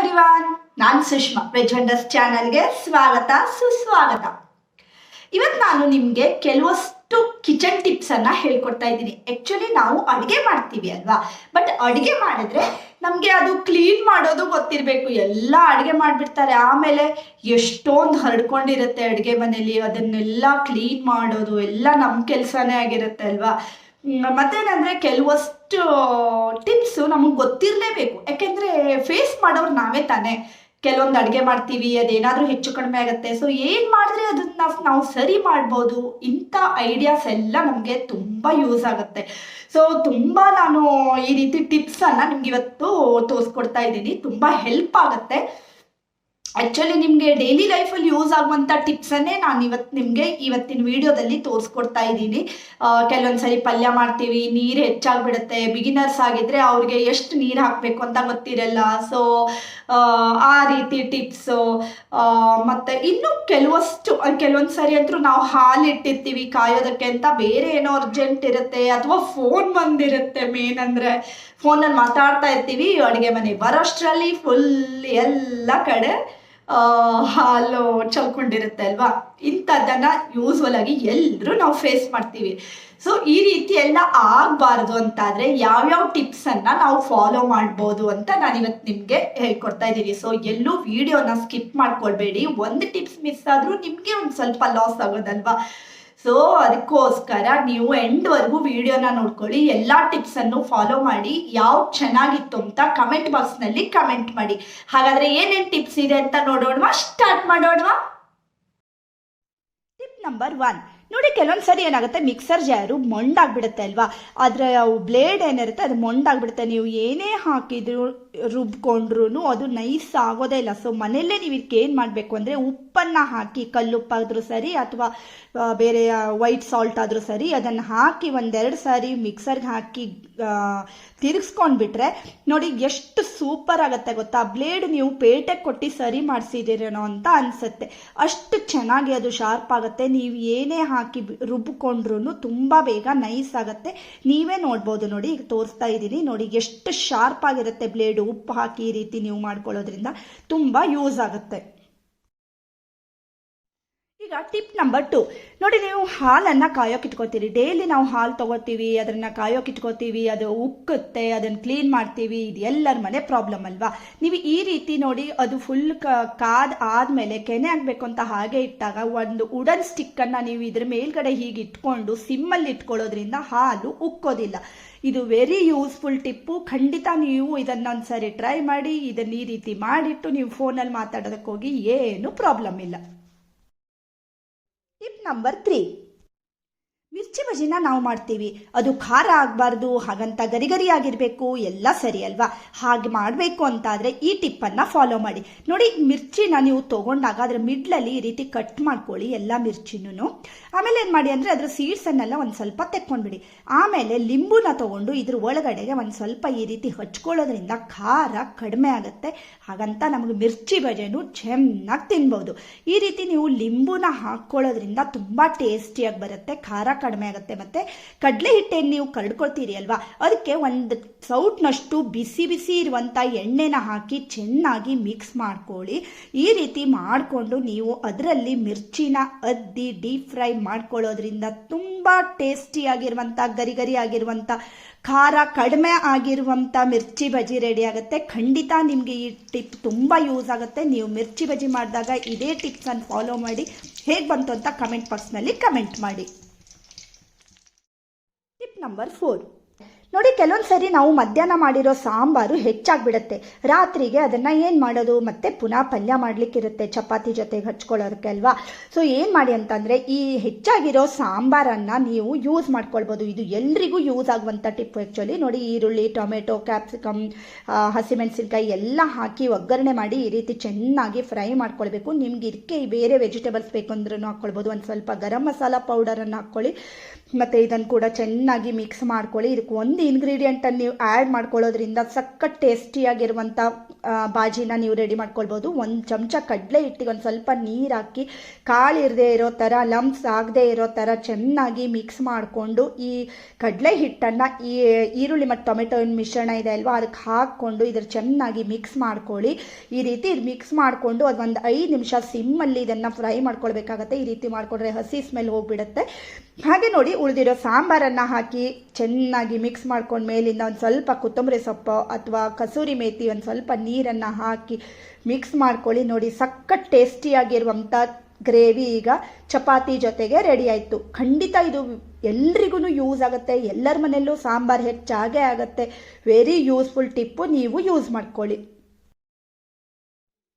Everyone, ನಾನು Sushma. Veg wonders ಚಾನಲ್ಗೆ ಸ್ವಾಗತ ಸುಸ್ವಾಗತ. ಇವತ್ತು ನಾನು ನಿಮಗೆ ಕೆಲವಷ್ಟು ಕಿಚನ್ ಟಿಪ್ಸನ್ನು ಹೇಳ್ಕೊಡ್ತಾ ಇದ್ದೀನಿ. ಆ್ಯಕ್ಚುಲಿ ನಾವು ಅಡುಗೆ ಮಾಡ್ತೀವಿ ಅಲ್ವಾ, ಬಟ್ ಅಡುಗೆ ಮಾಡಿದ್ರೆ ನಮಗೆ ಅದು ಕ್ಲೀನ್ ಮಾಡೋದು ಗೊತ್ತಿರಬೇಕು. ಎಲ್ಲ ಅಡುಗೆ ಮಾಡಿಬಿಡ್ತಾರೆ, ಆಮೇಲೆ ಎಷ್ಟೊಂದು ಹರಡ್ಕೊಂಡಿರುತ್ತೆ ಅಡುಗೆ ಮನೇಲಿ, ಅದನ್ನೆಲ್ಲ ಕ್ಲೀನ್ ಮಾಡೋದು ಎಲ್ಲ ನಮ್ಮ ಕೆಲಸನೇ ಆಗಿರುತ್ತೆ ಅಲ್ವಾ. ಮತ್ತೇನಂದರೆ ಕೆಲವಷ್ಟು ಟಿಪ್ಸು ನಮಗೆ ಗೊತ್ತಿರಲೇಬೇಕು, ಯಾಕೆಂದರೆ ಫೇಸ್ ಮಾಡೋರು ನಾವೇ ತಾನೇ. ಕೆಲವೊಂದು ಅಡುಗೆ ಮಾಡ್ತೀವಿ, ಅದೇನಾದರೂ ಹೆಚ್ಚು ಕಡಿಮೆ ಆಗುತ್ತೆ, ಸೊ ಏನು ಮಾಡಿದ್ರೆ ಅದನ್ನು ನಾವು ಸರಿ ಮಾಡ್ಬೋದು. ಇಂಥ ಐಡಿಯಾಸ್ ಎಲ್ಲ ನಮಗೆ ತುಂಬ ಯೂಸ್ ಆಗುತ್ತೆ. ಸೊ ತುಂಬ ನಾನು ಈ ರೀತಿ ಟಿಪ್ಸನ್ನು ನಿಮ್ಗೆ ಇವತ್ತು ತೋರಿಸ್ಕೊಡ್ತಾ ಇದ್ದೀನಿ, ತುಂಬ ಹೆಲ್ಪ್ ಆಗುತ್ತೆ. ಆ್ಯಕ್ಚುಲಿ ನಿಮಗೆ ಡೈಲಿ ಲೈಫಲ್ಲಿ ಯೂಸ್ ಆಗುವಂಥ ಟಿಪ್ಸನ್ನೇ ನಾನು ನಿಮಗೆ ಇವತ್ತಿನ ವಿಡಿಯೋದಲ್ಲಿ ತೋರಿಸ್ಕೊಡ್ತಾ ಇದ್ದೀನಿ. ಕೆಲವೊಂದು ಸರಿ ಪಲ್ಯ ಮಾಡ್ತೀವಿ, ನೀರು ಹೆಚ್ಚಾಗಿಬಿಡುತ್ತೆ. ಬಿಗಿನರ್ಸ್ ಆಗಿದ್ದರೆ ಅವ್ರಿಗೆ ಎಷ್ಟು ನೀರು ಹಾಕಬೇಕು ಅಂತ ಗೊತ್ತಿರಲ್ಲ. ಸೊ ಆ ರೀತಿ ಟಿಪ್ಸು. ಮತ್ತು ಇನ್ನೂ ಕೆಲವೊಂದು ಸರಿ ಅಂತೂ ನಾವು ಹಾಲು ಇಟ್ಟಿರ್ತೀವಿ ಕಾಯೋದಕ್ಕೆ ಅಂತ, ಬೇರೆ ಏನೋ ಅರ್ಜೆಂಟ್ ಇರುತ್ತೆ ಅಥವಾ ಫೋನ್ ಬಂದಿರುತ್ತೆ. ಮೇನ್ ಅಂದರೆ ಫೋನಲ್ಲಿ ಮಾತಾಡ್ತಾ ಇರ್ತೀವಿ, ಅಡುಗೆ ಮನೆ ಬರೋಷ್ಟರಲ್ಲಿ ಫುಲ್ ಎಲ್ಲ ಕಡೆ ಹಾಲು ಚಲ್ಕೊಂಡಿರುತ್ತೆ ಅಲ್ವಾ. ಇಂಥದ್ದನ್ನು ಯೂಸ್ವಲ್ ಆಗಿ ಎಲ್ಲರೂ ನಾವು ಫೇಸ್ ಮಾಡ್ತೀವಿ. ಸೊ ಈ ರೀತಿ ಎಲ್ಲ ಆಗಬಾರ್ದು ಅಂತಾದರೆ ಯಾವ್ಯಾವ ಟಿಪ್ಸನ್ನು ನಾವು ಫಾಲೋ ಮಾಡ್ಬೋದು ಅಂತ ನಾನು ಇವತ್ತು ನಿಮಗೆ ಹೇಳ್ಕೊಡ್ತಾ ಇದ್ದೀನಿ. ಸೊ ಎಲ್ಲೂ ವಿಡಿಯೋನ ಸ್ಕಿಪ್ ಮಾಡ್ಕೊಳ್ಬೇಡಿ. ಒಂದು ಟಿಪ್ಸ್ ಮಿಸ್ ಆದರೂ ನಿಮಗೆ ಒಂದು ಸ್ವಲ್ಪ ಲಾಸ್ ಆಗೋದಲ್ವಾ. ಸೊ ಅದಕ್ಕೋಸ್ಕರ ನೀವು ಎಂಡ್ವರೆಗೂ ವಿಡಿಯೋನ ನೋಡ್ಕೊಳ್ಳಿ, ಎಲ್ಲ ಟಿಪ್ಸನ್ನು ಫಾಲೋ ಮಾಡಿ. ಯಾವ್ದು ಚೆನ್ನಾಗಿತ್ತು ಅಂತ ಕಮೆಂಟ್ ಬಾಕ್ಸ್ನಲ್ಲಿ ಕಮೆಂಟ್ ಮಾಡಿ. ಹಾಗಾದರೆ ಏನೇನು ಟಿಪ್ಸ್ ಇದೆ ಅಂತ ನೋಡೋಣ, ಸ್ಟಾರ್ಟ್ ಮಾಡೋಣ. ಟಿಪ್ ನಂಬರ್ 1 ನೋಡಿ, ಕೆಲವೊಂದು ಸರಿ ಏನಾಗುತ್ತೆ, ಮಿಕ್ಸರ್ ಜಾರು ಮೊಂಡಾಗ್ಬಿಡುತ್ತೆ ಅಲ್ವಾ. ಅದರ ಬ್ಲೇಡ್ ಏನಿರುತ್ತೆ ಅದು ಮೊಂಡಾಗ್ಬಿಡುತ್ತೆ. ನೀವು ಏನೇ ಹಾಕಿದ್ರು ರುಬ್ಕೊಂಡ್ರು ಅದು ನೈಸ್ ಆಗೋದೇ ಇಲ್ಲ. ಸೊ ಮನೆಯಲ್ಲೇ ನೀವು ಇದಕ್ಕೆ ಏನು ಮಾಡಬೇಕು ಅಂದರೆ, ಉಪ್ಪನ್ನು ಹಾಕಿ, ಕಲ್ಲುಪ್ಪಾದರೂ ಸರಿ ಅಥವಾ ಬೇರೆ ವೈಟ್ ಸಾಲ್ಟ್ ಆದರೂ ಸರಿ, ಅದನ್ನು ಹಾಕಿ ಒಂದೆರಡು ಸಾರಿ ಮಿಕ್ಸರ್ಗೆ ಹಾಕಿ ತಿರುಗಿಸ್ಕೊಂಡ್ಬಿಟ್ರೆ ನೋಡಿ ಎಷ್ಟು ಸೂಪರ್ ಆಗುತ್ತೆ ಗೊತ್ತಾ. ಬ್ಲೇಡ್ ನೀವು ಪೇಟೆಗೆ ಕೊಟ್ಟು ಸರಿ ಮಾಡಿಸಿದಿರೇನೋ ಅಂತ ಅನಿಸುತ್ತೆ, ಅಷ್ಟು ಚೆನ್ನಾಗಿ ಅದು ಶಾರ್ಪ್ ಆಗುತ್ತೆ. ನೀವು ಏನೇ ಹಾಕಿ ರುಬ್ಕೊಂಡ್ರು ತುಂಬ ಬೇಗ ನೈಸ್ ಆಗುತ್ತೆ. ನೀವೇ ನೋಡ್ಬೋದು ನೋಡಿ, ಈಗ ತೋರಿಸ್ತಾ ಇದ್ದೀನಿ ನೋಡಿ ಎಷ್ಟು ಶಾರ್ಪ್ ಆಗಿರುತ್ತೆ ಬ್ಲೇಡು. ಉಪ್ಪು ಹಾಕಿ ಈ ರೀತಿ ನೀವು ಮಾಡ್ಕೊಳ್ಳೋದ್ರಿಂದ ತುಂಬ ಯೂಸ್ ಆಗುತ್ತೆ. ಈಗ ಟಿಪ್ ನಂಬರ್ 2 ನೋಡಿ, ನೀವು ಹಾಲನ್ನು ಕಾಯೋಕೆ ಇಟ್ಕೋತೀರಿ. ಡೈಲಿ ನಾವು ಹಾಲು ತೊಗೋತೀವಿ, ಅದನ್ನು ಕಾಯೋಕೆ ಇಟ್ಕೋತೀವಿ, ಅದು ಉಕ್ಕುತ್ತೆ, ಅದನ್ನು ಕ್ಲೀನ್ ಮಾಡ್ತೀವಿ. ಇದು ಎಲ್ಲರ ಮನೆ ಪ್ರಾಬ್ಲಮ್ ಅಲ್ವಾ. ನೀವು ಈ ರೀತಿ ನೋಡಿ, ಅದು ಫುಲ್ ಕಾದ್ ಆದಮೇಲೆ ಕೆನೆ ಆಗಬೇಕು ಅಂತ ಹಾಗೆ ಇಟ್ಟಾಗ ಒಂದು ವುಡನ್ ಸ್ಟಿಕ್ಕನ್ನು ನೀವು ಇದ್ರ ಮೇಲ್ಗಡೆ ಹೀಗೆ ಇಟ್ಕೊಂಡು ಸಿಮ್ಮಲ್ಲಿ ಇಟ್ಕೊಳ್ಳೋದ್ರಿಂದ ಹಾಲು ಉಕ್ಕೋದಿಲ್ಲ. ಇದು ವೆರಿ ಯೂಸ್ಫುಲ್ ಟಿಪ್ಪು. ಖಂಡಿತ ನೀವು ಇದನ್ನೊಂದ್ಸರಿ ಟ್ರೈ ಮಾಡಿ. ಇದನ್ನು ಈ ರೀತಿ ಮಾಡಿಟ್ಟು ನೀವು ಫೋನಲ್ಲಿ ಮಾತಾಡೋದಕ್ಕೆ ಹೋಗಿ ಏನು ಪ್ರಾಬ್ಲಮ್ ಇಲ್ಲ. ಟಿಪ್ ನಂಬರ್ 3 ಮಿರ್ಚಿ ಬಜಿನ ನಾವು ಮಾಡ್ತೀವಿ, ಅದು ಖಾರ ಆಗಬಾರ್ದು, ಹಾಗಂತ ಗರಿ ಗರಿ ಆಗಿರಬೇಕು, ಎಲ್ಲ ಸರಿ ಅಲ್ವಾ. ಹಾಗೆ ಮಾಡಬೇಕು ಅಂತಾದರೆ ಈ ಟಿಪ್ಪನ್ನು ಫಾಲೋ ಮಾಡಿ. ನೋಡಿ, ಮಿರ್ಚಿನ ನೀವು ತೊಗೊಂಡಾಗ ಅದರ ಮಿಡ್ಲಲ್ಲಿ ಈ ರೀತಿ ಕಟ್ ಮಾಡ್ಕೊಳ್ಳಿ ಎಲ್ಲ ಮಿರ್ಚಿನೂ. ಆಮೇಲೆ ಏನು ಮಾಡಿ ಅಂದರೆ ಅದರ ಸೀಡ್ಸನ್ನೆಲ್ಲ ಒಂದು ಸ್ವಲ್ಪ ತೆಕ್ಕೊಂಡ್ಬಿಡಿ. ಆಮೇಲೆ ಲಿಂಬುನ ತೊಗೊಂಡು ಇದ್ರ ಒಳಗಡೆಗೆ ಒಂದು ಸ್ವಲ್ಪ ಈ ರೀತಿ ಹಚ್ಕೊಳ್ಳೋದ್ರಿಂದ ಖಾರ ಕಡಿಮೆ ಆಗುತ್ತೆ. ಹಾಗಂತ ನಮಗೆ ಮಿರ್ಚಿ ಬಜೆನೂ ಚೆನ್ನಾಗಿ ತಿನ್ಬೋದು. ಈ ರೀತಿ ನೀವು ಲಿಂಬುನ ಹಾಕ್ಕೊಳ್ಳೋದ್ರಿಂದ ತುಂಬ ಟೇಸ್ಟಿಯಾಗಿ ಬರುತ್ತೆ, ಖಾರ ಕಡಿಮೆ ಆಗುತ್ತೆ. ಮತ್ತೆ ಕಡಲೆ ಹಿಟ್ಟೇನು ನೀವು ಕರ್ಡ್ಕೊಳ್ತೀರಿ ಅಲ್ವಾ, ಅದಕ್ಕೆ ಒಂದು ಸೌಟ್ನಷ್ಟು ಬಿಸಿ ಬಿಸಿ ಇರುವಂಥ ಎಣ್ಣೆನ ಹಾಕಿ ಚೆನ್ನಾಗಿ ಮಿಕ್ಸ್ ಮಾಡ್ಕೊಳ್ಳಿ. ಈ ರೀತಿ ಮಾಡಿಕೊಂಡು ನೀವು ಅದರಲ್ಲಿ ಮಿರ್ಚಿನ ಅದ್ದಿ ಡೀಪ್ ಫ್ರೈ ಮಾಡ್ಕೊಳ್ಳೋದ್ರಿಂದ ತುಂಬ ಟೇಸ್ಟಿಯಾಗಿರುವಂಥ ಗರಿ ಗರಿ ಆಗಿರುವಂಥ ಖಾರ ಕಡಿಮೆ ಆಗಿರುವಂಥ ಮಿರ್ಚಿ ಬಜಿ ರೆಡಿ ಆಗುತ್ತೆ. ಖಂಡಿತ ನಿಮಗೆ ಈ ಟಿಪ್ ತುಂಬ ಯೂಸ್ ಆಗುತ್ತೆ. ನೀವು ಮಿರ್ಚಿ ಬಜಿ ಮಾಡಿದಾಗ ಇದೇ ಟಿಪ್ಸನ್ನು ಫಾಲೋ ಮಾಡಿ. ಹೇಗೆ ಬಂತು ಅಂತ ಕಮೆಂಟ್ ಬಾಕ್ಸ್ನಲ್ಲಿ ಕಮೆಂಟ್ ಮಾಡಿ. ಟಿಪ್ ನಂಬರ್ 4 ನೋಡಿ, ಕೆಲವೊಂದು ಸರಿ ನಾವು ಮಧ್ಯಾಹ್ನ ಮಾಡಿರೋ ಸಾಂಬಾರು ಹೆಚ್ಚಾಗಿಬಿಡುತ್ತೆ. ರಾತ್ರಿಗೆ ಅದನ್ನು ಏನು ಮಾಡೋದು, ಮತ್ತೆ ಪುನಃ ಪಲ್ಯ ಮಾಡಲಿಕ್ಕಿರುತ್ತೆ ಚಪಾತಿ ಜೊತೆಗೆ ಹಚ್ಕೊಳ್ಳೋದಕ್ಕೆ ಅಲ್ವಾ. ಸೊ ಏನು ಮಾಡಿ ಅಂತಂದರೆ, ಈ ಹೆಚ್ಚಾಗಿರೋ ಸಾಂಬಾರನ್ನು ನೀವು ಯೂಸ್ ಮಾಡ್ಕೊಳ್ಬೋದು. ಇದು ಎಲ್ರಿಗೂ ಯೂಸ್ ಆಗುವಂಥ ಟಿಪ್ ಆ್ಯಕ್ಚುಲಿ. ನೋಡಿ, ಈರುಳ್ಳಿ, ಟೊಮೆಟೊ, ಕ್ಯಾಪ್ಸಿಕಮ್, ಹಸಿಮೆಣಸಿನ್ಕಾಯಿ ಎಲ್ಲ ಹಾಕಿ ಒಗ್ಗರಣೆ ಮಾಡಿ ಈ ರೀತಿ ಚೆನ್ನಾಗಿ ಫ್ರೈ ಮಾಡ್ಕೊಳ್ಬೇಕು. ನಿಮ್ಗೆ ಇದಕ್ಕೆ ಬೇರೆ ವೆಜಿಟೇಬಲ್ಸ್ ಬೇಕು ಅಂದ್ರೂ ಹಾಕ್ಕೊಳ್ಬೋದು. ಒಂದು ಸ್ವಲ್ಪ ಗರಂ ಮಸಾಲ ಪೌಡರನ್ನು ಹಾಕ್ಕೊಳ್ಳಿ, ಮತ್ತು ಇದನ್ನು ಕೂಡ ಚೆನ್ನಾಗಿ ಮಿಕ್ಸ್ ಮಾಡ್ಕೊಳ್ಳಿ. ಇದಕ್ಕೆ 1 ಒಂದು ಇಂಗ್ರೀಡಿಯೆಂಟನ್ನು ನೀವು ಆ್ಯಡ್ ಮಾಡ್ಕೊಳ್ಳೋದ್ರಿಂದ ಸಖತ್ ಟೇಸ್ಟಿಯಾಗಿರುವಂಥ ಬಾಜಿನ ನೀವು ರೆಡಿ ಮಾಡ್ಕೊಳ್ಬೋದು. ಒಂದು ಚಮಚ ಕಡಲೆ ಹಿಟ್ಟಿಗೆ ಒಂದು ಸ್ವಲ್ಪ ನೀರು ಹಾಕಿ ಕಾಳು ಇರದೇ ಇರೋ ಥರ, ಲಂಪ್ಸ್ ಆಗದೆ ಇರೋ ಥರ ಚೆನ್ನಾಗಿ ಮಿಕ್ಸ್ ಮಾಡಿಕೊಂಡು ಈ ಕಡಲೆ ಹಿಟ್ಟನ್ನು ಈ ಈರುಳ್ಳಿ ಮತ್ತು ಟೊಮೆಟೊ ಮಿಶ್ರಣ ಇದೆ ಅಲ್ವಾ ಅದಕ್ಕೆ ಹಾಕ್ಕೊಂಡು ಇದ್ರ ಚೆನ್ನಾಗಿ ಮಿಕ್ಸ್ ಮಾಡ್ಕೊಳ್ಳಿ. ಈ ರೀತಿ ಮಿಕ್ಸ್ ಮಾಡಿಕೊಂಡು ಅದು ಒಂದು 5 ನಿಮಿಷ ಸಿಮ್ಮಲ್ಲಿ ಇದನ್ನು ಫ್ರೈ ಮಾಡ್ಕೊಳ್ಬೇಕಾಗತ್ತೆ. ಈ ರೀತಿ ಮಾಡಿಕೊಂಡ್ರೆ ಹಸಿ ಸ್ಮೆಲ್ ಹೋಗಿಬಿಡುತ್ತೆ. ಹಾಗೆ ನೋಡಿ ಉಳಿದಿರೋ ಸಾಂಬಾರನ್ನು ಹಾಕಿ ಚೆನ್ನಾಗಿ ಮಿಕ್ಸ್ ಮಾಡ್ಕೊಂಡು ಮೇಲಿಂದ ಒಂದು ಸ್ವಲ್ಪ ಕೊತ್ತಂಬರಿ ಸೊಪ್ಪು ಅಥವಾ ಕಸೂರಿ ಮೇಥಿ ಒಂದು ಸ್ವಲ್ಪ ನೀರನ್ನು ಹಾಕಿ ಮಿಕ್ಸ್ ಮಾಡ್ಕೊಳ್ಳಿ. ನೋಡಿ ಸಖತ್ ಟೇಸ್ಟಿಯಾಗಿರುವಂಥ ಗ್ರೇವಿ ಈಗ ಚಪಾತಿ ಜೊತೆಗೆ ರೆಡಿ ಆಯಿತು. ಖಂಡಿತ ಇದು ಎಲ್ರಿಗೂ ಯೂಸ್ ಆಗುತ್ತೆ. ಎಲ್ಲರ ಮನೆಯಲ್ಲೂ ಸಾಂಬಾರು ಹೆಚ್ಚಾಗೇ ಆಗುತ್ತೆ. ವೆರಿ ಯೂಸ್ಫುಲ್ ಟಿಪ್ಪು, ನೀವು ಯೂಸ್ ಮಾಡ್ಕೊಳ್ಳಿ.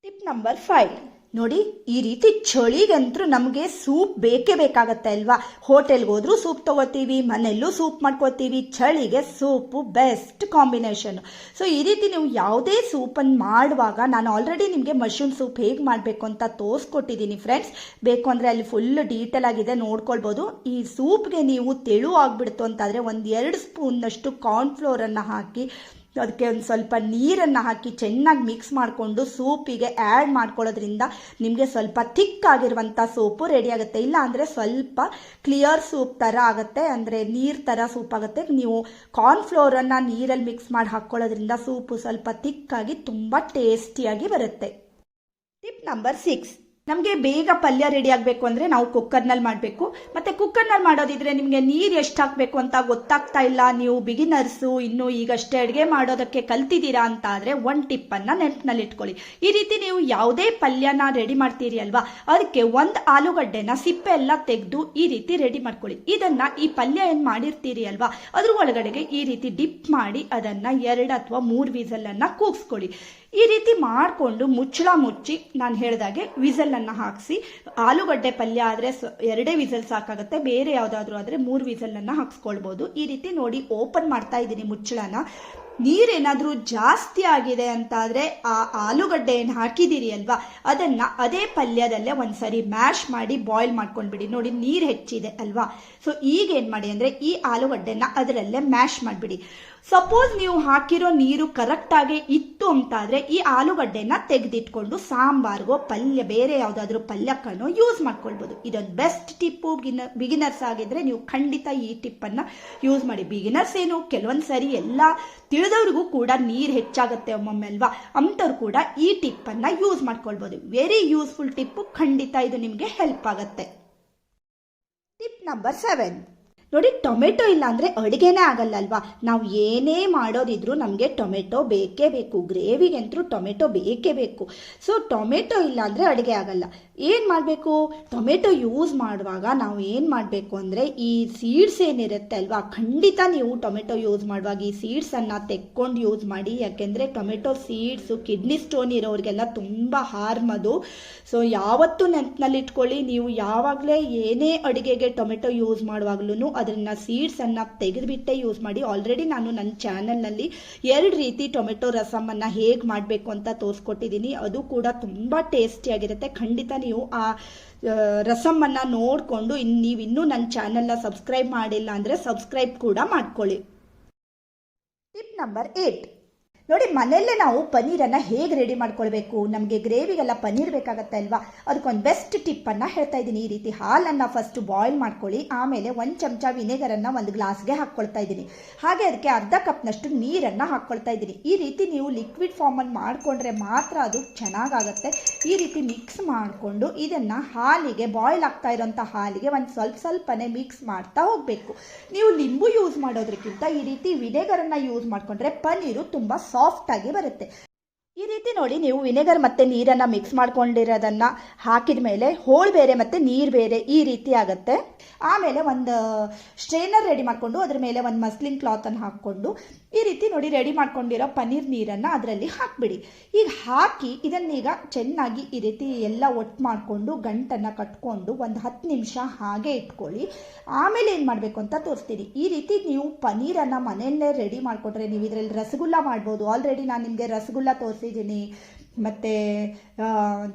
ಟಿಪ್ ನಂಬರ್ 5 ನೋಡಿ, ಈ ರೀತಿ ಚಳಿಗಂತೂ ನಮಗೆ ಸೂಪ್ ಬೇಕೇ ಬೇಕಾಗತ್ತೆ ಅಲ್ವಾ. ಹೋಟೆಲ್ಗೆ ಹೋದ್ರೂ ಸೂಪ್ ತೊಗೋತೀವಿ, ಮನೆಯಲ್ಲೂ ಸೂಪ್ ಮಾಡ್ಕೋತೀವಿ. ಚಳಿಗೆ ಸೂಪು ಬೆಸ್ಟ್ ಕಾಂಬಿನೇಷನ್. ಸೊ ಈ ರೀತಿ ನೀವು ಯಾವುದೇ ಸೂಪನ್ನು ಮಾಡುವಾಗ ನಾನು ಆಲ್ರೆಡಿ ನಿಮಗೆ ಮಶ್ರೂಮ್ ಸೂಪ್ ಹೇಗೆ ಮಾಡಬೇಕು ಅಂತ ತೋರಿಸ್ಕೊಟ್ಟಿದ್ದೀನಿ ಫ್ರೆಂಡ್ಸ್. ಬೇಕು ಅಂದರೆ ಅಲ್ಲಿ ಫುಲ್ ಡೀಟೇಲ್ ಆಗಿದೆ, ನೋಡ್ಕೊಳ್ಬೋದು. ಈ ಸೂಪ್ಗೆ ನೀವು ತೆಳು ಆಗಿಬಿಡ್ತು ಅಂತಾದರೆ 1-2 ಸ್ಪೂನ್ನಷ್ಟು ಕಾರ್ನ್ಫ್ಲೋರನ್ನು ಹಾಕಿ ಅದಕ್ಕೆ ಒಂದು ಸ್ವಲ್ಪ ನೀರನ್ನು ಹಾಕಿ ಚೆನ್ನಾಗಿ ಮಿಕ್ಸ್ ಮಾಡಿಕೊಂಡು ಸೂಪಿಗೆ ಆ್ಯಡ್ ಮಾಡ್ಕೊಳ್ಳೋದ್ರಿಂದ ನಿಮಗೆ ಸ್ವಲ್ಪ ಥಿಕ್ ಆಗಿರುವಂಥ ಸೂಪು ರೆಡಿ ಆಗುತ್ತೆ. ಇಲ್ಲ ಅಂದರೆ ಸ್ವಲ್ಪ ಕ್ಲಿಯರ್ ಸೂಪ್ ಥರ ಆಗುತ್ತೆ, ಅಂದರೆ ನೀರು ಥರ ಸೂಪ್ ಆಗುತ್ತೆ. ನೀವು ಕಾರ್ನ್ಫ್ಲೋರನ್ನು ನೀರಲ್ಲಿ ಮಿಕ್ಸ್ ಮಾಡಿ ಹಾಕ್ಕೊಳ್ಳೋದ್ರಿಂದ ಸೂಪು ಸ್ವಲ್ಪ ಥಿಕ್ಕಾಗಿ ತುಂಬ ಟೇಸ್ಟಿಯಾಗಿ ಬರುತ್ತೆ. ಟಿಪ್ ನಂಬರ್ 6 ನಮಗೆ ಬೇಗ ಪಲ್ಯ ರೆಡಿ ಆಗಬೇಕು ಅಂದರೆ ನಾವು ಕುಕ್ಕರ್ನಲ್ಲಿ ಮಾಡಬೇಕು. ಮತ್ತು ಕುಕ್ಕರ್ನಲ್ಲಿ ಮಾಡೋದಿದ್ರೆ ನಿಮಗೆ ನೀರು ಎಷ್ಟು ಹಾಕಬೇಕು ಅಂತ ಗೊತ್ತಾಗ್ತಾ ಇಲ್ಲ, ನೀವು ಬಿಗಿನರ್ಸು, ಇನ್ನೂ ಈಗಷ್ಟೇ ಅಡುಗೆ ಮಾಡೋದಕ್ಕೆ ಕಲ್ತಿದ್ದೀರಾ ಅಂತ ಆದರೆ ಒಂದು ಟಿಪ್ಪನ್ನು ನೆನಪಿನಲ್ಲಿ ಇಟ್ಕೊಳ್ಳಿ. ಈ ರೀತಿ ನೀವು ಯಾವುದೇ ಪಲ್ಯನ ರೆಡಿ ಮಾಡ್ತೀರಿ ಅಲ್ವಾ, ಅದಕ್ಕೆ ಒಂದು ಆಲೂಗಡ್ಡೆನ ಸಿಪ್ಪೆ ಎಲ್ಲ ತೆಗೆದು ಈ ರೀತಿ ರೆಡಿ ಮಾಡ್ಕೊಳ್ಳಿ. ಇದನ್ನು ಈ ಪಲ್ಯ ಏನು ಮಾಡಿರ್ತೀರಿ ಅಲ್ವಾ ಅದ್ರ ಒಳಗಡೆಗೆ ಈ ರೀತಿ ಡಿಪ್ ಮಾಡಿ ಅದನ್ನು 2 ಅಥವಾ 3 ವಿಸಲನ್ನು ಕೂಗಿಸ್ಕೊಳ್ಳಿ. ಈ ರೀತಿ ಮಾಡಿಕೊಂಡು ಮುಚ್ಚಳ ಮುಚ್ಚಿ ನಾನು ಹೇಳಿದಾಗೆ ವಿಸಲನ್ನು ಹಾಕಿಸಿ. ಆಲೂಗಡ್ಡೆ ಪಲ್ಯ ಆದರೆ 2 ವಿಸಲ್ ಸಾಕಾಗುತ್ತೆ, ಬೇರೆ ಯಾವುದಾದ್ರೂ ಆದರೆ 3 ವಿಸಲನ್ನು ಹಾಕ್ಸ್ಕೊಳ್ಬೋದು. ಈ ರೀತಿ ನೋಡಿ ಓಪನ್ ಮಾಡ್ತಾ ಇದ್ದೀನಿ ಮುಚ್ಚಳನ. ನೀರೇನಾದರೂ ಜಾಸ್ತಿ ಆಗಿದೆ ಅಂತಾದರೆ ಆ ಆಲೂಗಡ್ಡೆ ಏನು ಹಾಕಿದ್ದೀರಿ ಅಲ್ವಾ ಅದನ್ನು ಅದೇ ಪಲ್ಯದಲ್ಲೇ ಒಂದ್ಸರಿ ಮ್ಯಾಶ್ ಮಾಡಿ ಬಾಯ್ಲ್ ಮಾಡ್ಕೊಂಡ್ಬಿಡಿ. ನೋಡಿ ನೀರು ಹೆಚ್ಚಿದೆ ಅಲ್ವಾ. ಸೊ ಈಗ ಏನು ಮಾಡಿ ಅಂದರೆ ಈ ಆಲೂಗಡ್ಡೆನ ಅದರಲ್ಲೇ ಮ್ಯಾಶ್ ಮಾಡಿಬಿಡಿ. ಸಪೋಸ್ ನೀವು ಹಾಕಿರೋ ನೀರು ಕರೆಕ್ಟಾಗಿ ಇತ್ತು ಅಂತಾದರೆ ಈ ಆಲೂಗಡ್ಡೆನ ತೆಗೆದಿಟ್ಕೊಂಡು ಸಾಂಬಾರ್ಗೋ ಪಲ್ಯ ಬೇರೆ ಯಾವುದಾದ್ರೂ ಪಲ್ಯಕ್ಕನೋ ಯೂಸ್ ಮಾಡ್ಕೊಳ್ಬೋದು. ಇದೊಂದು ಬೆಸ್ಟ್ ಟಿಪ್ಪು. ಬಿಗಿನರ್ಸ್ ಆಗಿದ್ರೆ ನೀವು ಖಂಡಿತ ಈ ಟಿಪ್ಪನ್ನು ಯೂಸ್ ಮಾಡಿ. ಬಿಗಿನರ್ಸ್ ಏನು ಕೆಲವೊಂದು ಸರಿ ಎಲ್ಲ ತಿಳಿದವ್ರಿಗೂ ಕೂಡ ನೀರು ಹೆಚ್ಚಾಗುತ್ತೆ ಒಮ್ಮೊಮ್ಮೆ ಅಲ್ವಾ, ಅಂಥವ್ರು ಕೂಡ ಈ ಟಿಪ್ಪನ್ನು ಯೂಸ್ ಮಾಡ್ಕೊಳ್ಬೋದು. ವೆರಿ ಯೂಸ್ಫುಲ್ ಟಿಪ್ಪು, ಖಂಡಿತ ಇದು ನಿಮಗೆ ಹೆಲ್ಪ್ ಆಗುತ್ತೆ. ಟಿಪ್ ನಂಬರ್ 7 ನೋಡಿ, ಟೊಮೆಟೊ ಇಲ್ಲ ಅಂದರೆ ಅಡುಗೆನೇ ಆಗಲ್ಲ ಅಲ್ವಾ. ನಾವು ಏನೇ ಮಾಡೋದಿದ್ರು ನಮಗೆ ಟೊಮೆಟೊ ಬೇಕೇ ಬೇಕು. ಗ್ರೇವಿಗಂತೂ ಟೊಮೆಟೊ ಬೇಕೇ ಬೇಕು. ಸೊ ಟೊಮೆಟೊ ಇಲ್ಲ ಅಂದರೆ ಅಡುಗೆ ಆಗಲ್ಲ. ಏನು ಮಾಡಬೇಕು, ಟೊಮೆಟೊ ಯೂಸ್ ಮಾಡುವಾಗ ನಾವು ಏನು ಮಾಡಬೇಕು ಅಂದರೆ ಈ ಸೀಡ್ಸ್ ಏನಿರುತ್ತೆ ಅಲ್ವಾ, ಖಂಡಿತ ನೀವು ಟೊಮೆಟೊ ಯೂಸ್ ಮಾಡುವಾಗ ಈ ಸೀಡ್ಸನ್ನು ತೆಕ್ಕೊಂಡು ಯೂಸ್ ಮಾಡಿ. ಯಾಕೆಂದರೆ ಟೊಮೆಟೊ ಸೀಡ್ಸು ಕಿಡ್ನಿ ಸ್ಟೋನ್ ಇರೋರಿಗೆಲ್ಲ ತುಂಬ ಹಾರ್ಮ್ ಅದು. ಸೊ ಯಾವತ್ತೂ ನೆನಪಿನಲ್ಲಿ ಇಟ್ಕೊಳ್ಳಿ, ನೀವು ಯಾವಾಗಲೇ ಏನೇ ಅಡುಗೆಗೆ ಟೊಮೆಟೊ ಯೂಸ್ ಮಾಡುವಾಗ್ಲೂ ಅದನ್ನು ಸೀಡ್ಸನ್ನು ತೆಗೆದುಬಿಟ್ಟೆ ಯೂಸ್ ಮಾಡಿ. ಆಲ್ರೆಡಿ ನಾನು ನನ್ನ ಚಾನಲ್ನಲ್ಲಿ 2 ರೀತಿ ಟೊಮೆಟೊ ರಸಮನ್ನು ಹೇಗೆ ಮಾಡಬೇಕು ಅಂತ ತೋರಿಸ್ಕೊಟ್ಟಿದ್ದೀನಿ. ಅದು ಕೂಡ ತುಂಬ ಟೇಸ್ಟಿಯಾಗಿರುತ್ತೆ. ಖಂಡಿತ ನೀವು ಆ ರಸಮನ್ನು ನೋಡಿಕೊಂಡು ನೀವಿನ್ನೂ ನನ್ನ ಚಾನಲ್ನ ಸಬ್ಸ್ಕ್ರೈಬ್ ಮಾಡಿಲ್ಲ ಅಂದರೆ ಸಬ್ಸ್ಕ್ರೈಬ್ ಕೂಡ ಮಾಡ್ಕೊಳ್ಳಿ. ಟಿಪ್ ನಂಬರ್ 8 ನೋಡಿ, ಮನೆಯಲ್ಲೇ ನಾವು ಪನ್ನೀರನ್ನು ಹೇಗೆ ರೆಡಿ ಮಾಡ್ಕೊಳ್ಬೇಕು. ನಮಗೆ ಗ್ರೇವಿಗೆಲ್ಲ ಪನ್ನೀರ್ ಬೇಕಾಗತ್ತೆ ಅಲ್ವಾ, ಅದಕ್ಕೊಂದು ಬೆಸ್ಟ್ ಟಿಪ್ಪನ್ನು ಹೇಳ್ತಾ ಇದ್ದೀನಿ. ಈ ರೀತಿ ಹಾಲನ್ನು ಫಸ್ಟ್ ಬಾಯ್ಲ್ ಮಾಡ್ಕೊಳ್ಳಿ. ಆಮೇಲೆ 1 ಚಮಚ ವಿನೆಗರನ್ನು 1 ಗ್ಲಾಸ್ಗೆ ಹಾಕ್ಕೊಳ್ತಾ ಇದ್ದೀನಿ. ಹಾಗೆ ಅದಕ್ಕೆ ಅರ್ಧ ಕಪ್ನಷ್ಟು ನೀರನ್ನು ಹಾಕ್ಕೊಳ್ತಾ ಇದ್ದೀನಿ. ಈ ರೀತಿ ನೀವು ಲಿಕ್ವಿಡ್ ಫಾರ್ಮಲ್ಲಿ ಮಾಡಿಕೊಂಡ್ರೆ ಮಾತ್ರ ಅದು ಚೆನ್ನಾಗಾಗುತ್ತೆ. ಈ ರೀತಿ ಮಿಕ್ಸ್ ಮಾಡಿಕೊಂಡು ಇದನ್ನು ಹಾಲಿಗೆ, ಬಾಯ್ಲ್ ಆಗ್ತಾ ಇರೋಂಥ ಹಾಲಿಗೆ ಸ್ವಲ್ಪನೇ ಮಿಕ್ಸ್ ಮಾಡ್ತಾ ಹೋಗಬೇಕು. ನೀವು ಲಿಂಬು ಯೂಸ್ ಮಾಡೋದ್ರಕ್ಕಿಂತ ಈ ರೀತಿ ವಿನೆಗರನ್ನು ಯೂಸ್ ಮಾಡಿಕೊಂಡ್ರೆ ಪನ್ನೀರು ತುಂಬ ಸಾಫ್ಟ್ ಆಗಿ ಬರುತ್ತೆ. ಈ ರೀತಿ ನೋಡಿ, ನೀವು ವಿನೆಗರ್ ಮತ್ತು ನೀರನ್ನು ಮಿಕ್ಸ್ ಮಾಡ್ಕೊಂಡಿರೋದನ್ನು ಹಾಕಿದ ಮೇಲೆ ಹೋಳು ಬೇರೆ ಮತ್ತು ನೀರು ಬೇರೆ ಈ ರೀತಿ ಆಗುತ್ತೆ. ಆಮೇಲೆ ಒಂದು ಸ್ಟ್ರೈನರ್ ರೆಡಿ ಮಾಡಿಕೊಂಡು ಅದ್ರ ಮೇಲೆ ಒಂದು ಮಸ್ಲಿನ್ ಕ್ಲಾತನ್ನು ಹಾಕ್ಕೊಂಡು ಈ ರೀತಿ ನೋಡಿ ರೆಡಿ ಮಾಡ್ಕೊಂಡಿರೋ ಪನ್ನೀರ್ ನೀರನ್ನು ಅದರಲ್ಲಿ ಹಾಕಿಬಿಡಿ. ಈಗ ಹಾಕಿ ಇದನ್ನೀಗ ಚೆನ್ನಾಗಿ ಈ ರೀತಿ ಎಲ್ಲ ಒಟ್ಟು ಮಾಡಿಕೊಂಡು ಗಂಟನ್ನು ಕಟ್ಕೊಂಡು ಒಂದು 10 ನಿಮಿಷ ಹಾಗೆ ಇಟ್ಕೊಳ್ಳಿ. ಆಮೇಲೆ ಏನು ಮಾಡಬೇಕು ಅಂತ ತೋರಿಸ್ತೀನಿ. ಈ ರೀತಿ ನೀವು ಪನ್ನೀರನ್ನು ಮನೆಯಲ್ಲೇ ರೆಡಿ ಮಾಡಿಕೊಂಡ್ರೆ ನೀವು ಇದರಲ್ಲಿ ರಸಗುಲ್ಲ ಮಾಡ್ಬೋದು. ಆಲ್ರೆಡಿ ನಾನು ನಿಮಗೆ ರಸಗುಲ್ಲ ತೋರಿಸಿದ್ದೀನಿ, ಮತ್ತು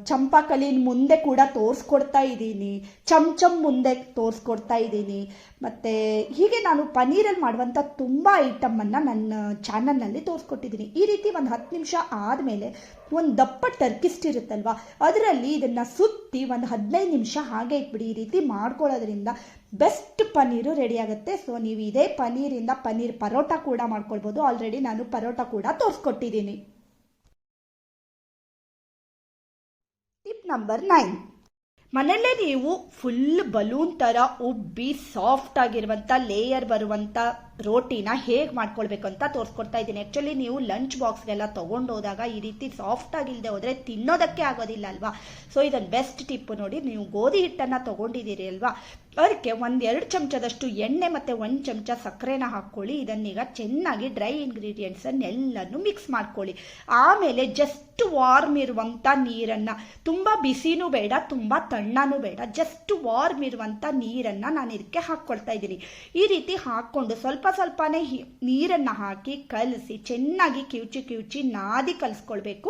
ಚಂಪಾಕಲಿನ ಮುಂದೆ ಕೂಡ ತೋರಿಸ್ಕೊಡ್ತಾ ಇದ್ದೀನಿ, ಚಮ್ ಮುಂದೆ ತೋರಿಸ್ಕೊಡ್ತಾ ಇದ್ದೀನಿ. ಮತ್ತು ಹೀಗೆ ನಾನು ಪನ್ನೀರಲ್ಲಿ ಮಾಡುವಂಥ ತುಂಬ ಐಟಮನ್ನು ನನ್ನ ಚಾನಲ್ನಲ್ಲಿ ತೋರಿಸ್ಕೊಟ್ಟಿದ್ದೀನಿ. ಈ ರೀತಿ ಒಂದು 10 ನಿಮಿಷ ಆದಮೇಲೆ ಒಂದು ದಪ್ಪ ಟರ್ಕಿಸ್ಟ್ ಇರುತ್ತಲ್ವ, ಅದರಲ್ಲಿ ಇದನ್ನು ಸುತ್ತಿ ಒಂದು 15 ನಿಮಿಷ ಹಾಗೆ ಇಟ್ಬಿಡಿ. ಈ ರೀತಿ ಮಾಡ್ಕೊಳ್ಳೋದ್ರಿಂದ ಬೆಸ್ಟ್ ಪನ್ನೀರು ರೆಡಿ ಆಗುತ್ತೆ. ಸೊ ನೀವು ಇದೇ ಪನ್ನೀರಿಂದ ಪನ್ನೀರ್ ಪರೋಟ ಕೂಡ ಮಾಡ್ಕೊಳ್ಬೋದು. ಆಲ್ರೆಡಿ ನಾನು ಪರೋಟ ಕೂಡ ತೋರಿಸ್ಕೊಟ್ಟಿದ್ದೀನಿ. ಟಿಪ್ ನಂಬರ್ 9, ಮನೆಯಲ್ಲೇ ನೀವು ಫುಲ್ ಬಲೂನ್ ಥರ ಉಬ್ಬಿ ಸಾಫ್ಟ್ ಆಗಿರುವಂಥ ಲೇಯರ್ ಬರುವಂಥ ರೋಟಿನ ಹೇಗೆ ಮಾಡ್ಕೊಳ್ಬೇಕು ಅಂತ ತೋರಿಸ್ಕೊಡ್ತಾ ಇದ್ದೀನಿ. ಆ್ಯಕ್ಚುಲಿ ನೀವು ಲಂಚ್ ಬಾಕ್ಸ್ಗೆಲ್ಲ ತೊಗೊಂಡು ಹೋದಾಗ ಈ ರೀತಿ ಸಾಫ್ಟ್ ಆಗಿಲ್ಲದೆ ಹೋದರೆ ತಿನ್ನೋದಕ್ಕೆ ಆಗೋದಿಲ್ಲ ಅಲ್ವಾ. ಸೊ ಇದೊಂದು ಬೆಸ್ಟ್ ಟಿಪ್ಪು ನೋಡಿ. ನೀವು ಗೋಧಿ ಹಿಟ್ಟನ್ನು ತೊಗೊಂಡಿದ್ದೀರಿ ಅಲ್ವಾ, ಅದಕ್ಕೆ 1-2 ಚಮಚದಷ್ಟು ಎಣ್ಣೆ ಮತ್ತು 1 ಚಮಚ ಸಕ್ಕರೆನ ಹಾಕ್ಕೊಳ್ಳಿ. ಇದನ್ನೀಗ ಚೆನ್ನಾಗಿ ಡ್ರೈ ಇಂಗ್ರೀಡಿಯೆಂಟ್ಸನ್ನೆಲ್ಲನೂ ಮಿಕ್ಸ್ ಮಾಡ್ಕೊಳ್ಳಿ. ಆಮೇಲೆ ಜಸ್ಟ್ ವಾರ್ಮ್ ಇರುವಂಥ ನೀರನ್ನು, ತುಂಬ ಬಿಸಿನೂ ಬೇಡ ತುಂಬ ತಣ್ಣನೂ ಬೇಡ, ಜಸ್ಟ್ ವಾರ್ಮ್ ಇರುವಂಥ ನೀರನ್ನು ನಾನು ಇದಕ್ಕೆ ಹಾಕ್ಕೊಳ್ತಾ ಇದ್ದೀನಿ. ಈ ರೀತಿ ಹಾಕ್ಕೊಂಡು ಸ್ವಲ್ಪನೇ ನೀರನ್ನು ಹಾಕಿ ಕಲಸಿ ಚೆನ್ನಾಗಿ ಕಿವುಚಿ ನಾದಿ ಕಲಿಸ್ಕೊಳ್ಬೇಕು.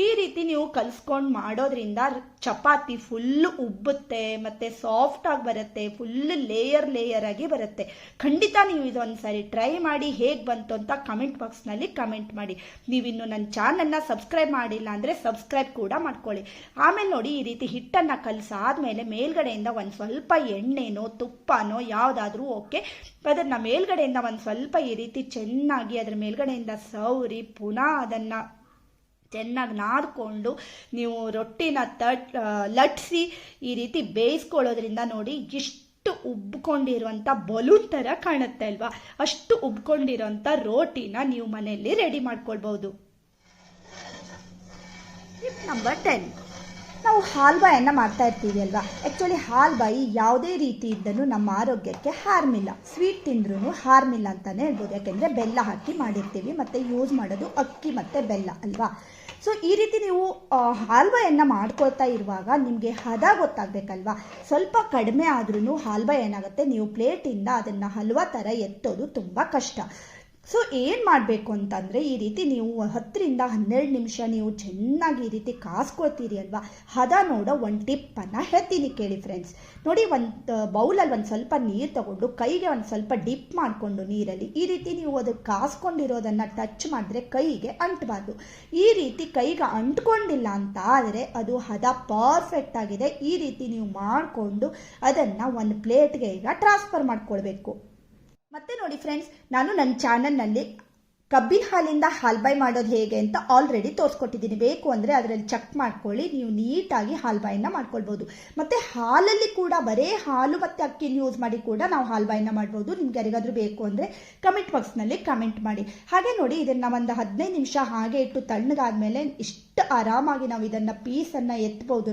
ಈ ರೀತಿ ನೀವು ಕಲಿಸ್ಕೊಂಡು ಮಾಡೋದ್ರಿಂದ ಚಪಾತಿ ಫುಲ್ಲು ಉಬ್ಬುತ್ತೆ ಮತ್ತು ಸಾಫ್ಟ್ ಆಗಿ ಬರುತ್ತೆ, ಫುಲ್ ಲೇಯರ್ ಆಗಿ ಬರುತ್ತೆ. ಖಂಡಿತ ನೀವು ಇದೊಂದು ಸಾರಿ ಟ್ರೈ ಮಾಡಿ. ಹೇಗೆ ಬಂತು ಅಂತ ಕಮೆಂಟ್ ಬಾಕ್ಸ್ನಲ್ಲಿ ಕಮೆಂಟ್ ಮಾಡಿ. ನೀವಿನ್ನು ನನ್ನ ಚಾನಲ್ನ ಸಬ್ಸ್ಕ್ರೈಬ್ ಮಾಡಿಲ್ಲ ಅಂದರೆ ಸಬ್ಸ್ಕ್ರೈಬ್ ಕೂಡ ಮಾಡ್ಕೊಳ್ಳಿ. ಆಮೇಲೆ ನೋಡಿ, ಈ ರೀತಿ ಹಿಟ್ಟನ್ನು ಕಲಸಾದ್ಮೇಲೆ ಮೇಲ್ಗಡೆಯಿಂದ ಒಂದು ಸ್ವಲ್ಪ ಎಣ್ಣೆನೋ ತುಪ್ಪನೋ ಯಾವುದಾದ್ರೂ ಓಕೆ, ಅದನ್ನು ಮೇಲ್ಗಡೆಯಿಂದ ಒಂದು ಸ್ವಲ್ಪ ಈ ರೀತಿ ಚೆನ್ನಾಗಿ ಅದರ ಮೇಲ್ಗಡೆಯಿಂದ ಸವರಿ ಪುನಃ ಅದನ್ನು ಚೆನ್ನಾಗಿ ನಾದ್ಕೊಂಡು ನೀವು ರೊಟ್ಟಿನ ಲಟ್ಸಿ ಈ ರೀತಿ ಬೇಯಿಸ್ಕೊಳ್ಳೋದ್ರಿಂದ ನೋಡಿ ಎಷ್ಟು ಉಬ್ಕೊಂಡಿರುವಂಥ ಬಲೂನ್ ಥರ ಕಾಣುತ್ತೆ ಅಲ್ವಾ. ಅಷ್ಟು ಉಬ್ಕೊಂಡಿರೋಂಥ ರೋಟಿನ ನೀವು ಮನೆಯಲ್ಲಿ ರೆಡಿ ಮಾಡ್ಕೊಳ್ಬೋದು. ಟಿಪ್ ನಂಬರ್ 10, ನಾವು ಹಾಲ್ಬಾಯನ್ನು ಮಾಡ್ತಾ ಇರ್ತೀವಿ ಅಲ್ವಾ. ಆ್ಯಕ್ಚುಲಿ ಹಾಲ್ಬಾಯಿ ಯಾವುದೇ ರೀತಿಯಿಂದಲೂ ನಮ್ಮ ಆರೋಗ್ಯಕ್ಕೆ ಹಾರ್ಮ್ ಇಲ್ಲ. ಸ್ವೀಟ್ ತಿಂದ್ರೂ ಹಾರ್ಮ್ ಇಲ್ಲ ಅಂತಲೇ ಹೇಳ್ಬೋದು. ಯಾಕೆಂದರೆ ಬೆಲ್ಲ ಹಾಕಿ ಮಾಡಿರ್ತೀವಿ ಮತ್ತು ಯೂಸ್ ಮಾಡೋದು ಅಕ್ಕಿ ಮತ್ತು ಬೆಲ್ಲ ಅಲ್ವಾ. ಸೊ ಈ ರೀತಿ ನೀವು ಹಾಲ್ಬಾಯನ್ನು ಮಾಡ್ಕೊಳ್ತಾ ಇರುವಾಗ ನಿಮಗೆ ಹದ ಗೊತ್ತಾಗಬೇಕಲ್ವಾ. ಸ್ವಲ್ಪ ಕಡಿಮೆ ಆದ್ರೂ ಹಾಲ್ಬಾ ಏನಾಗುತ್ತೆ, ನೀವು ಪ್ಲೇಟಿಂದ ಅದನ್ನು ಹಲ್ವಾ ಥರ ಎತ್ತೋದು ತುಂಬ ಕಷ್ಟ. ಸೊ ಏನು ಮಾಡಬೇಕು ಅಂತಂದರೆ, ಈ ರೀತಿ ನೀವು 10-12 ನಿಮಿಷ ನೀವು ಚೆನ್ನಾಗಿ ಈ ರೀತಿ ಕಾಸ್ಕೊಳ್ತೀರಿ ಅಲ್ವಾ, ಹದ ನೋಡೋ ಒಂದು ಟಿಪ್ಪನ್ನು ಹೇಳ್ತೀನಿ ಕೇಳಿ ಫ್ರೆಂಡ್ಸ್. ನೋಡಿ, ಒಂದು ಬೌಲಲ್ಲಿ ಒಂದು ಸ್ವಲ್ಪ ನೀರು ತಗೊಂಡು ಕೈಗೆ ಒಂದು ಸ್ವಲ್ಪ ಡಿಪ್ ಮಾಡಿಕೊಂಡು ನೀರಲ್ಲಿ ಈ ರೀತಿ ನೀವು ಅದು ಕಾಸ್ಕೊಂಡಿರೋದನ್ನು ಟಚ್ ಮಾಡಿದ್ರೆ ಕೈಗೆ ಅಂಟಬಾರ್ದು. ಈ ರೀತಿ ಕೈಗೆ ಅಂಟ್ಕೊಂಡಿಲ್ಲ ಅಂತ ಆದರೆ ಅದು ಹದ ಪರ್ಫೆಕ್ಟ್ ಆಗಿದೆ. ಈ ರೀತಿ ನೀವು ಮಾಡಿಕೊಂಡು ಅದನ್ನು ಒಂದು ಪ್ಲೇಟ್ಗೆ ಈಗ ಟ್ರಾನ್ಸ್ಫರ್ ಮಾಡ್ಕೊಳ್ಬೇಕು. ಮತ್ತೆ ನೋಡಿ ಫ್ರೆಂಡ್ಸ್, ನಾನು ನನ್ನ ಚಾನಲ್ನಲ್ಲಿ ಕಬ್ಬಿನ ಹಾಲಿಂದ ಹಾಲ್ಬಾಯಿ ಮಾಡೋದು ಹೇಗೆ ಅಂತ ಆಲ್ರೆಡಿ ತೋರಿಸ್ಕೊಟ್ಟಿದ್ದೀನಿ. ಬೇಕು ಅಂದರೆ ಅದರಲ್ಲಿ ಚೆಕ್ ಮಾಡ್ಕೊಳ್ಳಿ, ನೀವು ನೀಟಾಗಿ ಹಾಲ್ಬಾಯಿನ ಮಾಡ್ಕೊಳ್ಬೋದು. ಮತ್ತು ಹಾಲಲ್ಲಿ ಕೂಡ ಬರೀ ಹಾಲು ಮತ್ತು ಅಕ್ಕಿನ ಯೂಸ್ ಮಾಡಿ ಕೂಡ ನಾವು ಹಾಲ್ಬಾಯಿನ ಮಾಡ್ಬೋದು. ನಿಮ್ಗೆ ಯಾರಿಗಾದ್ರೂ ಬೇಕು ಅಂದರೆ ಕಮೆಂಟ್ ಬಾಕ್ಸ್ನಲ್ಲಿ ಕಮೆಂಟ್ ಮಾಡಿ. ಹಾಗೆ ನೋಡಿ, ಇದನ್ನು ಒಂದು 15 ನಿಮಿಷ ಹಾಗೆ ಇಟ್ಟು ತಣ್ಣಗಾದ್ಮೇಲೆ ಇಷ್ಟು ಆರಾಮಾಗಿ ನಾವು ಇದನ್ನು ಪೀಸನ್ನು ಎತ್ಬೋದು.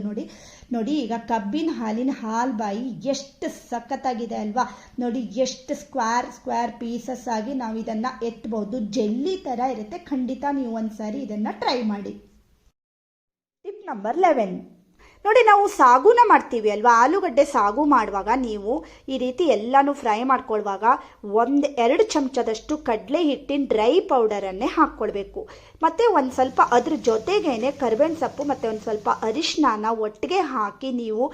ನೋಡಿ ಈಗ ಕಬ್ಬಿನ ಹಾಲಿನ ಹಾಲ್ಬಾಯಿ ಎಷ್ಟು ಸಖತ್ತಾಗಿದೆ ಅಲ್ವಾ. ನೋಡಿ ಎಷ್ಟು ಸ್ಕ್ವೇರ್ ಪೀಸಸ್ ಆಗಿ ನಾವು ಇದನ್ನು ಎತ್ಬೋದು. ಜೆಲ್ಲಿ ಥರ ಇರುತ್ತೆ. ಖಂಡಿತ ನೀವು ಒಂದ್ಸಾರಿ ಇದನ್ನು ಟ್ರೈ ಮಾಡಿ. ಟಿಪ್ ನಂಬರ್ 11, ನೋಡಿ ನಾವು ಸಾಗುನ ಮಾಡ್ತೀವಿ ಅಲ್ವಾ. ಆಲೂಗಡ್ಡೆ ಸಾಗು ಮಾಡುವಾಗ ನೀವು ಈ ರೀತಿ ಎಲ್ಲನೂ ಫ್ರೈ ಮಾಡ್ಕೊಳ್ಳುವಾಗ 1-2 ಚಮಚದಷ್ಟು ಕಡಲೆ ಹಿಟ್ಟಿನ ಡ್ರೈ ಪೌಡರನ್ನೇ ಹಾಕ್ಕೊಳ್ಬೇಕು. ಮತ್ತು ಒಂದು ಸ್ವಲ್ಪ ಅದ್ರ ಜೊತೆಗೇನೆ ಕರಿಬೇವಿನ ಸೊಪ್ಪು ಮತ್ತು ಒಂದು ಸ್ವಲ್ಪ ಅರಿಶಿನ ಒಟ್ಟಿಗೆ ಹಾಕಿ ನೀವು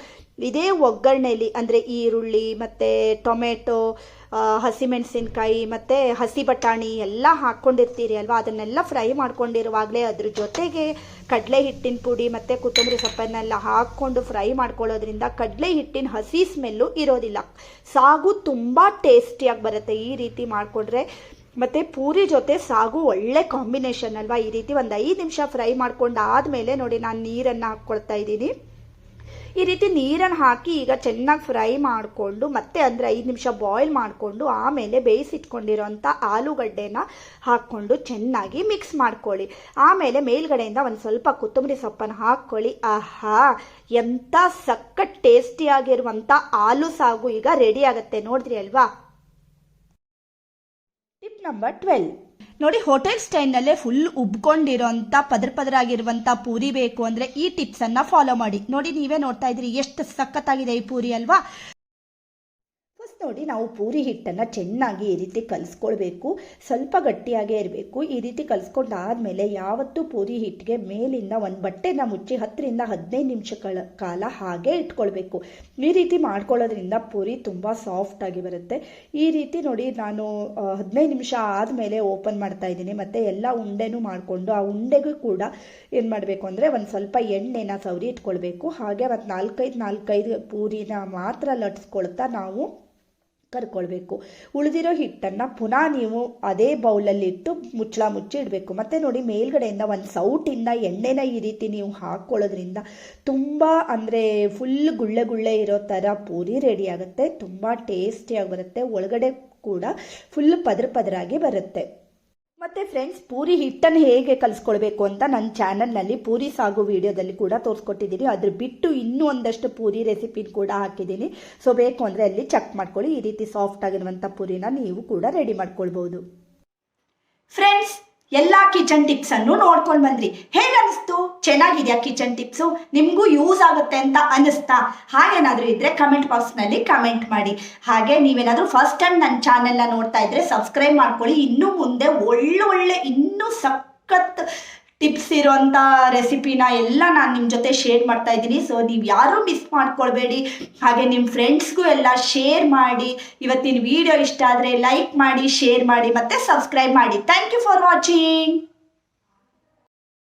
ಇದೇ ಒಗ್ಗರಣೆಯಲ್ಲಿ, ಅಂದರೆ ಈರುಳ್ಳಿ ಮತ್ತು ಟೊಮೆಟೊ, ಹಸಿಮೆಣಸಿನ್ಕಾಯಿ ಮತ್ತು ಹಸಿ ಬಟಾಣಿ ಎಲ್ಲ ಹಾಕ್ಕೊಂಡಿರ್ತೀರಿ ಅಲ್ವಾ, ಅದನ್ನೆಲ್ಲ ಫ್ರೈ ಮಾಡ್ಕೊಂಡಿರುವಾಗಲೇ ಅದ್ರ ಜೊತೆಗೆ ಕಡಲೆ ಹಿಟ್ಟಿನ ಪುಡಿ ಮತ್ತು ಕೊತ್ತಂಬರಿ ಸೊಪ್ಪನ್ನೆಲ್ಲ ಹಾಕ್ಕೊಂಡು ಫ್ರೈ ಮಾಡ್ಕೊಳ್ಳೋದ್ರಿಂದ ಕಡಲೆ ಹಿಟ್ಟಿನ ಹಸಿ ಸ್ಮೆಲ್ಲು ಇರೋದಿಲ್ಲ. ಸಾಗು ತುಂಬ ಟೇಸ್ಟಿಯಾಗಿ ಬರುತ್ತೆ ಈ ರೀತಿ ಮಾಡಿಕೊಂಡ್ರೆ. ಮತ್ತು ಪೂರಿ ಜೊತೆ ಸಾಗು ಒಳ್ಳೆ ಕಾಂಬಿನೇಷನ್ ಅಲ್ವಾ. ಈ ರೀತಿ ಒಂದು 5 ನಿಮಿಷ ಫ್ರೈ ಮಾಡ್ಕೊಂಡು ಆದಮೇಲೆ ನೋಡಿ, ನಾನು ನೀರನ್ನು ಹಾಕ್ಕೊಳ್ತಾ ಇದ್ದೀನಿ. ಈ ರೀತಿ ನೀರನ್ನು ಹಾಕಿ ಈಗ ಚೆನ್ನಾಗಿ ಫ್ರೈ ಮಾಡಿಕೊಂಡು ಮತ್ತೆ ಅಂದರೆ 5 ನಿಮಿಷ ಬಾಯ್ಲ್ ಮಾಡಿಕೊಂಡು ಆಮೇಲೆ ಬೇಯಿಸಿಟ್ಕೊಂಡಿರೋಂಥ ಆಲೂಗಡ್ಡೆನ ಹಾಕ್ಕೊಂಡು ಚೆನ್ನಾಗಿ ಮಿಕ್ಸ್ ಮಾಡ್ಕೊಳ್ಳಿ. ಆಮೇಲೆ ಮೇಲ್ಗಡೆಯಿಂದ ಒಂದು ಸ್ವಲ್ಪ ಕೊತ್ತಂಬರಿ ಸೊಪ್ಪನ್ನು ಹಾಕ್ಕೊಳ್ಳಿ. ಆಹಾ, ಎಂಥ ಸಖತ್ ಟೇಸ್ಟಿಯಾಗಿರುವಂಥ ಆಲೂ ಸಾಗು ಈಗ ರೆಡಿ ಆಗುತ್ತೆ. ನೋಡಿದ್ರಿ ಅಲ್ವಾ. ಟಿಪ್ ನಂಬರ್ 12, ನೋಡಿ ಹೋಟೆಲ್ ಸ್ಟೈಲ್ನಲ್ಲೇ ಫುಲ್ ಉಬ್ಕೊಂಡಿರೋಂಥ ಪದರಾಗಿರುವಂಥ ಪೂರಿ ಬೇಕು ಅಂದರೆ ಈ ಟಿಪ್ಸನ್ನು ಫಾಲೋ ಮಾಡಿ. ನೋಡಿ, ನೀವೇ ನೋಡ್ತಾ ಇದ್ರಿ ಎಷ್ಟು ಸಖತ್ತಾಗಿದೆ ಈ ಪೂರಿ ಅಲ್ವಾ. ನೋಡಿ ನಾವು ಪೂರಿ ಹಿಟ್ಟನ್ನು ಚೆನ್ನಾಗಿ ಈ ರೀತಿ ಕಲಿಸ್ಕೊಳ್ಬೇಕು. ಸ್ವಲ್ಪ ಗಟ್ಟಿಯಾಗೇ ಇರಬೇಕು. ಈ ರೀತಿ ಕಲಿಸ್ಕೊಂಡಾದ್ಮೇಲೆ ಯಾವತ್ತೂ ಪೂರಿ ಹಿಟ್ಟಿಗೆ ಮೇಲಿಂದ ಒಂದು ಬಟ್ಟೆನ ಮುಚ್ಚಿ 10ರಿಂದ 15 ನಿಮಿಷಗಳ ಕಾಲ ಹಾಗೆ ಇಟ್ಕೊಳ್ಬೇಕು. ಈ ರೀತಿ ಮಾಡ್ಕೊಳ್ಳೋದ್ರಿಂದ ಪೂರಿ ತುಂಬ ಸಾಫ್ಟಾಗಿ ಬರುತ್ತೆ. ಈ ರೀತಿ ನೋಡಿ ನಾನು 15 ನಿಮಿಷ ಆದಮೇಲೆ ಓಪನ್ ಮಾಡ್ತಾ ಇದ್ದೀನಿ. ಮತ್ತು ಎಲ್ಲ ಉಂಡೆನೂ ಮಾಡಿಕೊಂಡು ಆ ಉಂಡೆಗೂ ಕೂಡ ಏನು ಮಾಡಬೇಕು ಅಂದರೆ ಒಂದು ಸ್ವಲ್ಪ ಎಣ್ಣೆನ ಸವರಿ ಇಟ್ಕೊಳ್ಬೇಕು. ಹಾಗೆ ಮತ್ತು 4-5 ಪೂರಿನ ಮಾತ್ರ ಲಟ್ಸ್ಕೊಳ್ತಾ ನಾವು ಕರ್ಕೊಳ್ಬೇಕು. ಉಳಿದಿರೋ ಹಿಟ್ಟನ್ನು ಪುನಃ ನೀವು ಅದೇ ಬೌಲಲ್ಲಿಟ್ಟು ಮುಚ್ಚಳ ಮುಚ್ಚಿ ಇಡಬೇಕು. ಮತ್ತು ನೋಡಿ ಮೇಲ್ಗಡೆಯಿಂದ ಒಂದು ಸೌಟಿಂದ ಎಣ್ಣೆನ ಈ ರೀತಿ ನೀವು ಹಾಕ್ಕೊಳ್ಳೋದ್ರಿಂದ ತುಂಬ ಅಂದರೆ ಫುಲ್ ಗುಳ್ಳೆ ಗುಳ್ಳೆ ಇರೋ ಥರ ಪೂರಿ ರೆಡಿ ಆಗುತ್ತೆ. ತುಂಬ ಟೇಸ್ಟಿಯಾಗಿ ಬರುತ್ತೆ. ಒಳಗಡೆ ಕೂಡ ಫುಲ್ ಪದರಾಗಿ ಬರುತ್ತೆ. ಮತ್ತು ಫ್ರೆಂಡ್ಸ್, ಪೂರಿ ಹಿಟ್ಟನ್ನು ಹೇಗೆ ಕಲಿಸ್ಕೊಳ್ಬೇಕು ಅಂತ ನನ್ನ ಚಾನಲ್ನಲ್ಲಿ ಪೂರಿ ಸಾಗು ವಿಡಿಯೋದಲ್ಲಿ ಕೂಡ ತೋರಿಸ್ಕೊಟ್ಟಿದ್ದೀನಿ. ಅದ್ರ ಬಿಟ್ಟು ಇನ್ನೂ ಒಂದಷ್ಟು ಪೂರಿ ರೆಸಿಪಿನ ಕೂಡ ಹಾಕಿದ್ದೀನಿ. ಸೊ ಬೇಕು ಅಂದರೆ ಅಲ್ಲಿ ಚೆಕ್ ಮಾಡ್ಕೊಳ್ಳಿ. ಈ ರೀತಿ ಸಾಫ್ಟ್ ಆಗಿರುವಂಥ ಪೂರಿನ ನೀವು ಕೂಡ ರೆಡಿ ಮಾಡ್ಕೊಳ್ಬೋದು. ಫ್ರೆಂಡ್ಸ್, ಎಲ್ಲ ಕಿಚನ್ ಟಿಪ್ಸನ್ನು ನೋಡ್ಕೊಂಡು ಬಂದ್ರಿ. ಹೇಗನ್ನಿಸ್ತು? ಚೆನ್ನಾಗಿದೆಯಾ ಕಿಚನ್ ಟಿಪ್ಸು? ನಿಮಗೂ ಯೂಸ್ ಆಗುತ್ತೆ ಅಂತ ಅನ್ನಿಸ್ತಾ? ಹಾಗೇನಾದರೂ ಇದ್ದರೆ ಕಮೆಂಟ್ ಬಾಕ್ಸ್ನಲ್ಲಿ ಕಮೆಂಟ್ ಮಾಡಿ. ಹಾಗೆ ನೀವೇನಾದರೂ ಫಸ್ಟ್ ಟೈಮ್ ನನ್ನ ಚಾನೆಲ್ನ ನೋಡ್ತಾ ಇದ್ದರೆ ಸಬ್ಸ್ಕ್ರೈಬ್ ಮಾಡ್ಕೊಳ್ಳಿ. ಇನ್ನೂ ಮುಂದೆ ಒಳ್ಳೆ ಇನ್ನೂ ಸಖತ್ ಟಿಪ್ಸ್ ಇರೋಂಥ ರೆಸಿಪಿನ ಎಲ್ಲ ನಾನು ನಿಮ್ಮ ಜೊತೆ ಶೇರ್ ಮಾಡ್ತಾ ಇದ್ದೀನಿ. ಸೊ ನೀವು ಯಾರೂ ಮಿಸ್ ಮಾಡ್ಕೊಳ್ಬೇಡಿ. ಹಾಗೆ ನಿಮ್ಮ ಫ್ರೆಂಡ್ಸ್ಗೂ ಎಲ್ಲ ಶೇರ್ ಮಾಡಿ. ಇವತ್ತಿನ ವಿಡಿಯೋ ಇಷ್ಟ ಆದರೆ ಲೈಕ್ ಮಾಡಿ, ಶೇರ್ ಮಾಡಿ ಮತ್ತು ಸಬ್ಸ್ಕ್ರೈಬ್ ಮಾಡಿ. Thank you for watching.